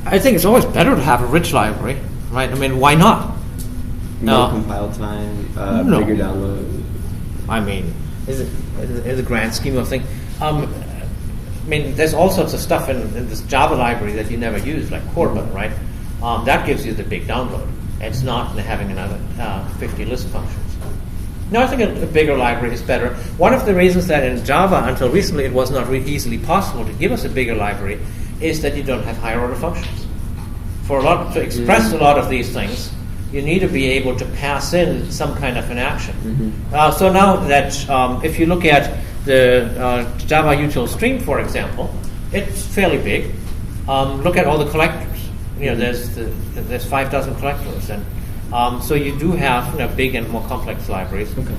I think it's always better to have a rich library, right? I mean, why not? More compile time, No. bigger download. I mean, in the grand scheme of things, I mean, there's all sorts of stuff in this Java library that you never use, like Corbin, right? That gives you the big download. It's not having another 50 list functions. No, I think a bigger library is better. One of the reasons that in Java, until recently, it was not easily possible to give us a bigger library is that you don't have higher order functions. To express a lot of these things, you need to be able to pass in some kind of an action. So now that if you look at the Java util stream, for example, it's fairly big. Look at all the collectors. You know, there's 5 dozen collectors, and so you do have big and more complex libraries. Okay.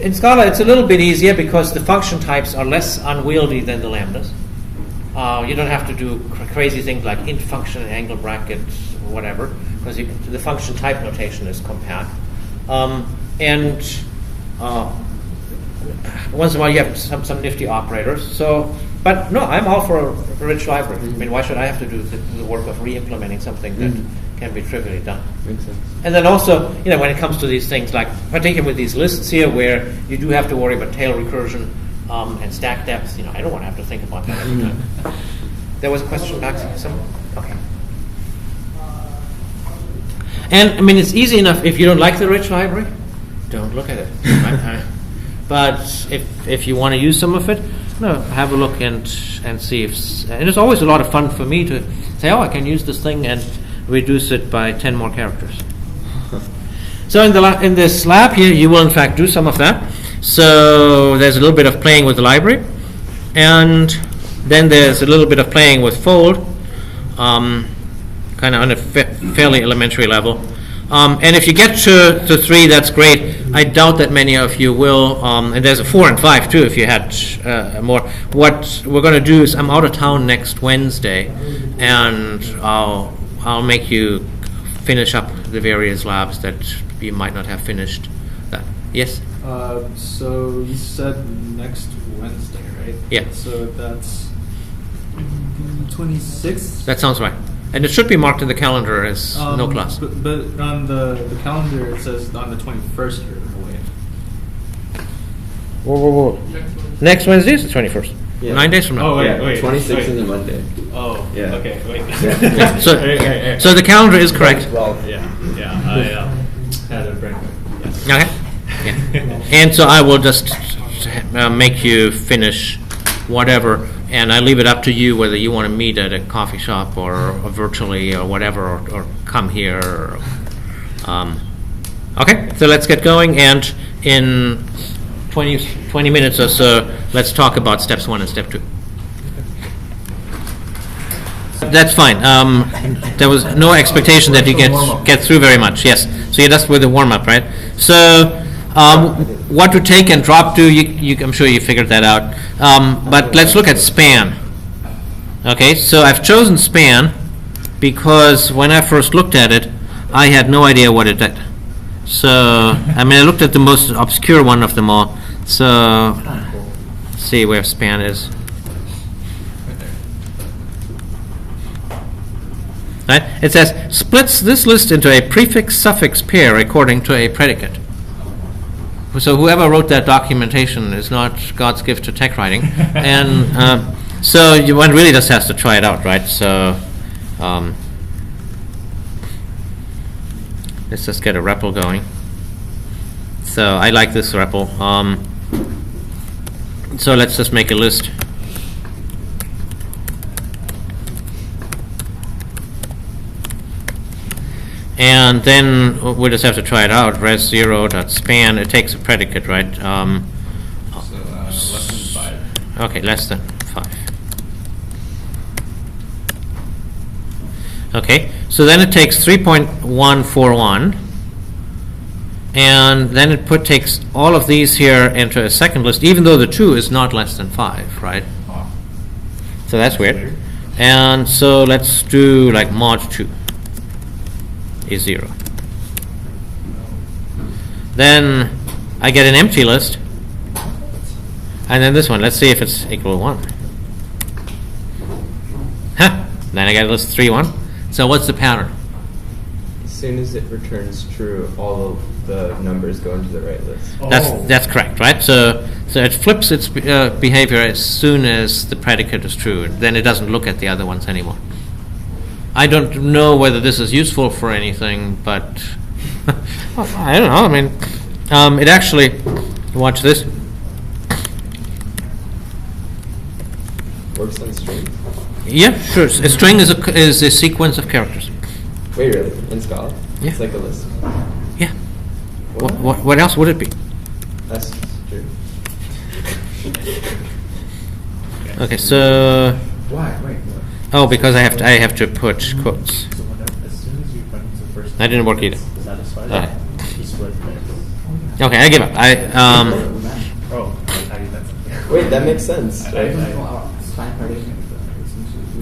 In Scala, it's a little bit easier because the function types are less unwieldy than the lambdas. You don't have to do crazy things like int function and angle brackets or whatever, because the function type notation is compact. Once in a while you have some nifty operators. So, but no, I'm all for a rich library. I mean, why should I have to do the work of re-implementing something that can be trivially done? Makes sense. And then also, when it comes to these things, like particularly with these lists here, where you do have to worry about tail recursion and stack depth, I don't want to have to think about that every time. There was a question back to someone? Okay. And I mean, it's easy enough. If you don't like the rich library, don't look at it. Right? But if you want to use some of it, have a look and see if. And it's always a lot of fun for me to say, I can use this thing and reduce it by 10 more characters. So in this lab here, you will in fact do some of that. So there's a little bit of playing with the library, and then there's a little bit of playing with fold, kind of on a fairly elementary level. And if you get to 3, that's great. I doubt that many of you will. And there's a 4 and 5 too, if you had more. What we're going to do is, I'm out of town next Wednesday, and I'll make you finish up the various labs that you might not have finished. That yes. So you said next Wednesday, right? Yeah. So that's 26th. That sounds right. And it should be marked in the calendar as no class. But on the calendar it says on the 21st you're away. Whoa. Next Wednesday is the 21st. Yeah. 9 days from now. Oh, wait. 26th is a Monday. Oh, Yeah. okay, wait. Yeah. So the calendar is correct. Yeah, I had a brain. Yes. Okay. Yeah. And so I will just make you finish whatever, and I leave it up to you whether you want to meet at a coffee shop or virtually or whatever, or come here. Okay, so let's get going, and in 20 minutes or so, let's talk about steps 1 and step 2. That's fine. There was no expectation that you get through very much. Yes. So you're just with the warm up, right? So what to take and drop to, I'm sure you figured that out. But let's look at span. Okay. So I've chosen span because when I first looked at it, I had no idea what it did. So I mean, I looked at the most obscure one of them all. So let's see where span is. Right? It says, splits this list into a prefix-suffix pair according to a predicate. So whoever wrote that documentation is not God's gift to tech writing. And so one really just has to try it out, right? So let's just get a REPL going. So I like this REPL. So let's just make a list. And then we'll just have to try it out. res0.span, it takes a predicate, right? Less than 5. Okay, less than 5. Okay, so then it takes 3.141, and then it takes all of these here into a second list, even though the 2 is not less than 5, right? Oh. So that's weird. And so let's do like mod 2 is 0. Then I get an empty list, and then this one, let's see if it's equal to 1. Huh. Then I get a list 3, 1. So what's the pattern? As soon as it returns true, all of the numbers go into the right list. That's correct, right? So it flips its behavior as soon as the predicate is true. Then it doesn't look at the other ones anymore. I don't know whether this is useful for anything, but I don't know. I mean, it actually, watch this. Works on strings. Yeah, sure. A string is a sequence of characters. Wait, really? In Scala? Yeah. It's like a list. Yeah. What else would it be? That's true. Okay, so Why? Wait. oh, because I have to put quotes. So as soon as you run into the first. That didn't work either. Satisfied. Okay. You split things. Okay, I give up. Oh, I did that. Wait, that makes sense. Right?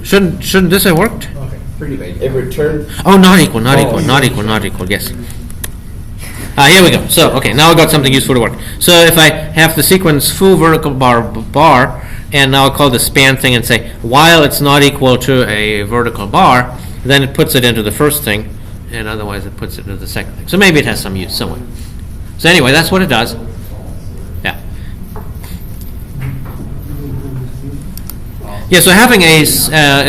Shouldn't this have worked? Okay. Pretty basic. It returned. Oh, not equal. Yes. Here we go. So, okay, now I got something useful to work. So if I have the sequence full vertical bar, and now I call the span thing and say, while it's not equal to a vertical bar, then it puts it into the first thing, and otherwise it puts it into the second thing. So maybe it has some use somewhere. So anyway, that's what it does. Yeah. Yeah, so having a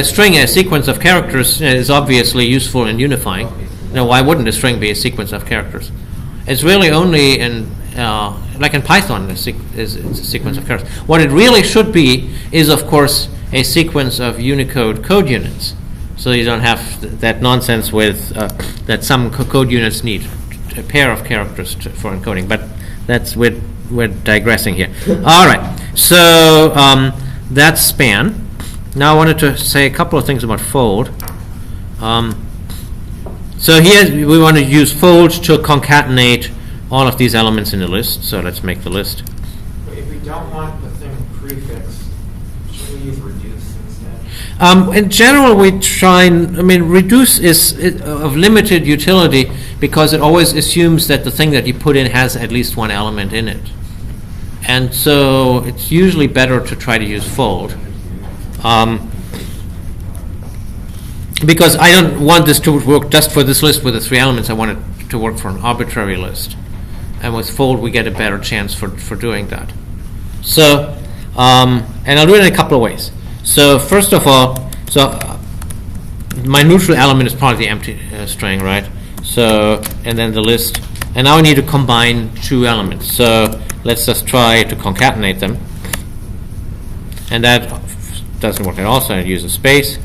string, a sequence of characters is obviously useful in unifying. Now, why wouldn't a string be a sequence of characters? It's really only in, like in Python, it's a sequence of characters. What it really should be is, of course, a sequence of Unicode code units. So you don't have that nonsense with that some code units need a pair of characters for encoding. But we're digressing here. All right. So that's span. Now I wanted to say a couple of things about fold. So here we want to use fold to concatenate all of these elements in the list. So let's make the list. If we don't want the thing prefixed, should we use reduce instead? In general, we try reduce is of limited utility because it always assumes that the thing that you put in has at least one element in it. And so it's usually better to try to use fold. Because I don't want this to work just for this list with the 3 elements. I want it to work for an arbitrary list. And with fold, we get a better chance for doing that. So, and I'll do it in a couple of ways. So first of all, my neutral element is probably the empty string, right? So, and then the list. And now I need to combine 2 elements. So let's just try to concatenate them. And that doesn't work at all, so I use a space.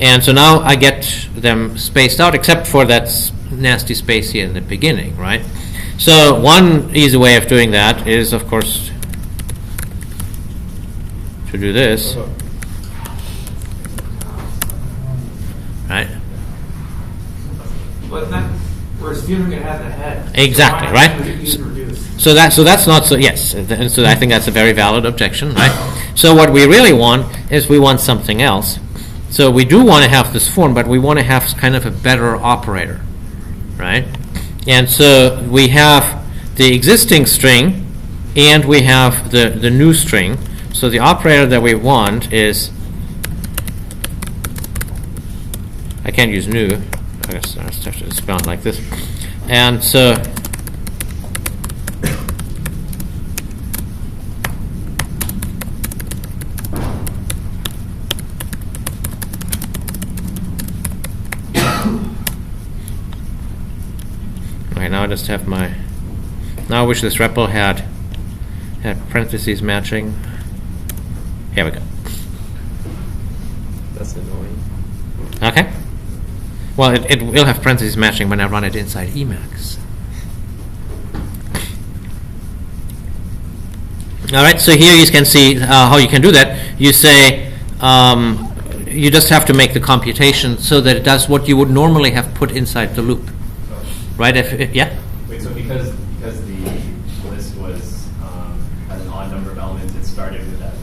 And so now I get them spaced out, except for that nasty space here in the beginning, right? So one easy way of doing that is, of course, to do this. But that, we're assuming it has a head. Exactly, So why not right? use reduced? So that's not so, yes, and so I think that's a very valid objection, right? So what we really want is we want something else. So we do want to have this form, but we want to have kind of a better operator, right? And so we have the existing string and we have the new string. So the operator that we want is, I can't use new, I guess I have to spell it like this. And so okay, now I just have my, now I wish this REPL had parentheses matching. Here we go. That's annoying. Okay. Well, it will have parentheses matching when I run it inside Emacs. All right, so here you can see how you can do that. You say, you just have to make the computation so that it does what you would normally have put inside the loop. Right? Yeah? Wait, so because the list was has an odd number of elements, it started with that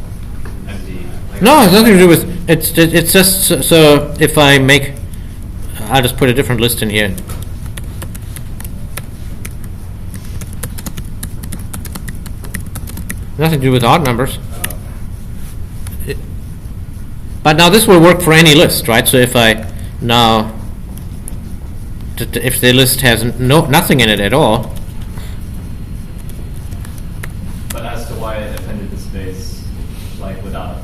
empty. No, it's nothing to do with, it's just, so if I make, I'll just put a different list in here. Nothing to do with odd numbers. But now this will work for any list, right? So if I now, if the list has nothing in it at all. But as to why it appended the space, like without.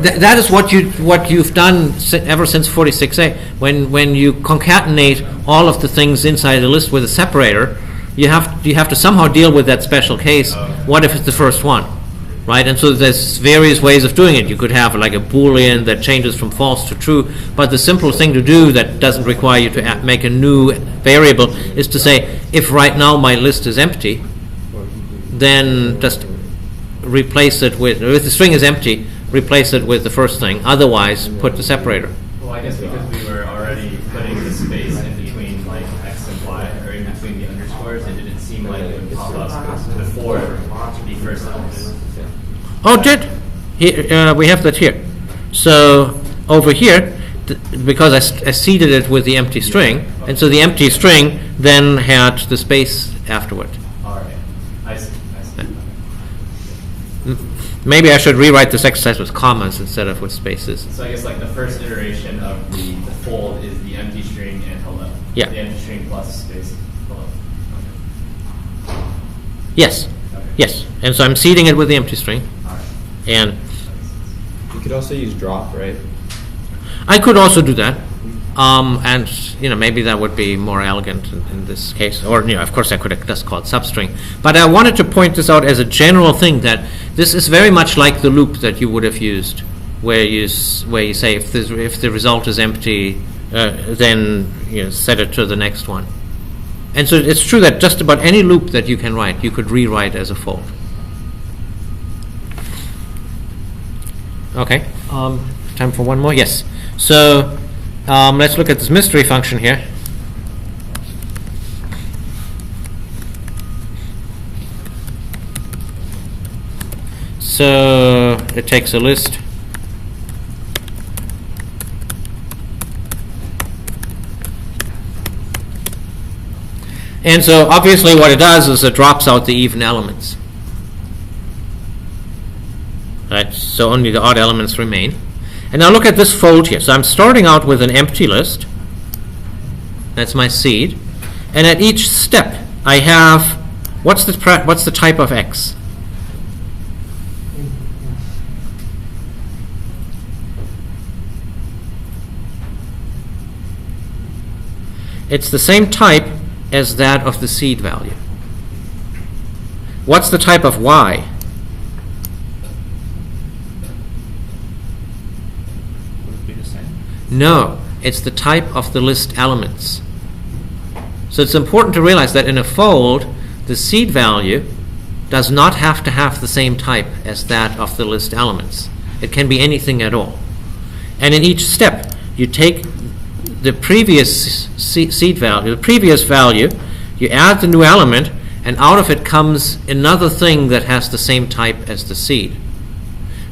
That is what you've done ever since 46A. When you concatenate all of the things inside the list with a separator, you have to somehow deal with that special case. Okay. What if it's the first one, right? And so there's various ways of doing it. You could have like a Boolean that changes from false to true. But the simplest thing to do that doesn't require you to make a new variable is to say, if right now my list is empty, then just replace it with, if the string is empty, replace it with the first thing. Otherwise, put the separator. Well, I guess because we were already putting the space in between like X and Y, or in between the underscores, it didn't seem like it would pop up before the first element. Oh, did? Here, we have that here. So over here, because I seeded it with the empty string, and so the empty string then had the space afterward. All right, I see. Maybe I should rewrite this exercise with commas instead of with spaces. So I guess like the first iteration of the fold is the empty string and hello. Yeah. The empty string plus space hello. Okay. Yes. Okay. Yes. And so I'm seeding it with the empty string. All right. And You could also use drop, right? I could also do that. And maybe that would be more elegant in this case. Or of course I could have just called substring. But I wanted to point this out as a general thing, that this is very much like the loop that you would have used, where you say if the result is empty, then set it to the next one. And so it's true that just about any loop that you can write, you could rewrite as a fold. Okay. Time for one more. Yes. So. Let's look at this mystery function here. So it takes a list. And so obviously what it does is it drops out the even elements. Right, so only the odd elements remain. And now look at this fold here. So I'm starting out with an empty list. That's my seed. And at each step, I have, what's the type of X? It's the same type as that of the seed value. What's the type of Y? No, it's the type of the list elements. So it's important to realize that in a fold, the seed value does not have to have the same type as that of the list elements. It can be anything at all. And in each step, you take the previous seed value, the previous value, you add the new element, and out of it comes another thing that has the same type as the seed.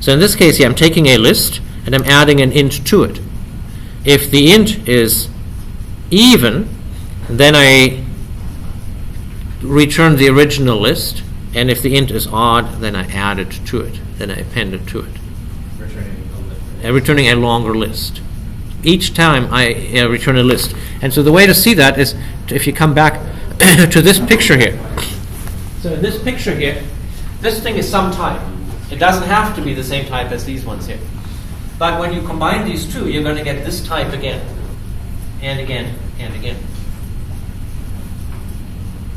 So in this case here, I'm taking a list and I'm adding an int to it. If the int is even, then I return the original list, and if the int is odd, then I add it to it, then I append it to it. Returning a longer list. Each time I return a list. And so the way to see that is if you come back to this picture here. So in this picture here, this thing is some type. It doesn't have to be the same type as these ones here. But when you combine these two, you're going to get this type again, and again, and again.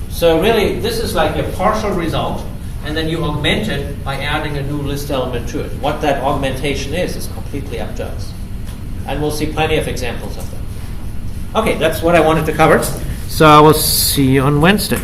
So really, this is like a partial result, and then you augment it by adding a new list element to it. What that augmentation is completely up to us. And we'll see plenty of examples of that. Okay, that's what I wanted to cover. So I will see you on Wednesday.